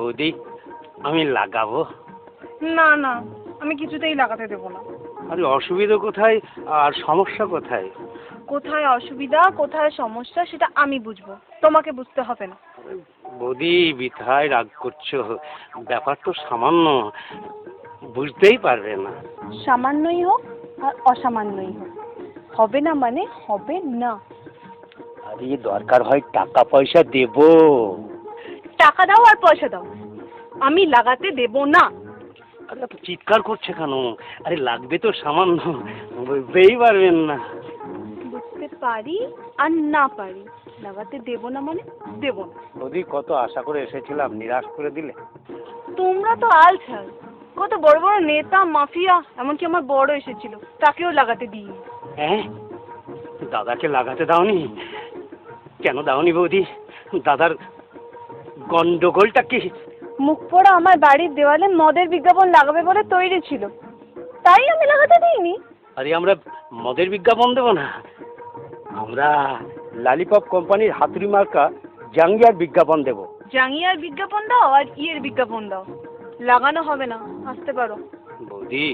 বৌদি আমি লাগাবো। না না, আমি কিছুতেই লাগাতে দেবো না। আরে অসুবিধা কোথায় আর সমস্যা কোথায়? কোথায় অসুবিধা কোথায় সমস্যা সেটা আমি বুঝবো, তোমাকে বুঝতে হবে না। বৌদি বৃথায় রাগ করছো, ব্যাপার তো সামান্য, বুঝতেই পারবে না। সামান্যই হোক আর অসামান্যই হোক, হবে না মানে হবে না। আরে দরকার হয় টাকা পয়সা দেবো। টাকা দাও আর পয়সা দাও, আমি লাগাতে দেব না। আরে এত চিৎকার করছে কেন? আরে লাগবে তো সামান্য, বুঝতেই পারবেন না। বুঝতে পারি আর না পারি, লাগাতে দেব না মানে দেব না। বৌদি কত আশা করে এসেছিলাম, নিরাশ করে দিলে। তোমরা তো আলছাল, কত বড় বড় নেতা মাফিয়া, এমনকি আমার বড় এসেছিল, তাকেও লাগাতে দিইনি। হ্যাঁ, দাদাকে লাগাতে দাওনি? কেন দাওনি বৌদি? দাদার গন্ডগোলটা কি? মুখ পোড়া আমার বাড়ির দেওয়ালে মদের বিজ্ঞাপন লাগাবে বলে তৈরি ছিল, তাই আমি লাগাতে দিইনি। আরে আমরা মদের বিজ্ঞাপন দেবো না, আমরা লালিপপ কোম্পানির হাতুড়ি মার্কা জাঙ্গিয়ার বিজ্ঞাপন দেবো। জাঙ্গিয়ার বিজ্ঞাপন দাও আর ইয়ের বিজ্ঞাপন দাও, লাগানো হবে না, আসতে পারো। বৌদি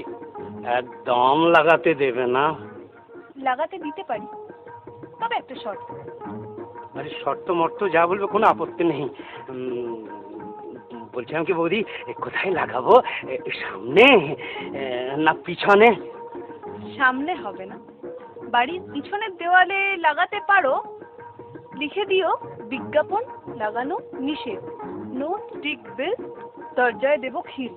একদম লাগাতে দেবে না? লাগাতে দিতে পারি, তবে একটা শর্ত। আরে শর্ত মর্ত যা বলবে কোনো আপত্তি নেই। বলছিলাম কি বৌদি, কোথায় লাগাবো, সামনে না পিছনে? সামনে হবে না, বাড়ির পিছনের দেওয়ালে লাগাতে পারো, লিখে দিও বিজ্ঞাপন লাগানো নিষেধ, নো স্টিক বিল, দরজায় দেবো খিল।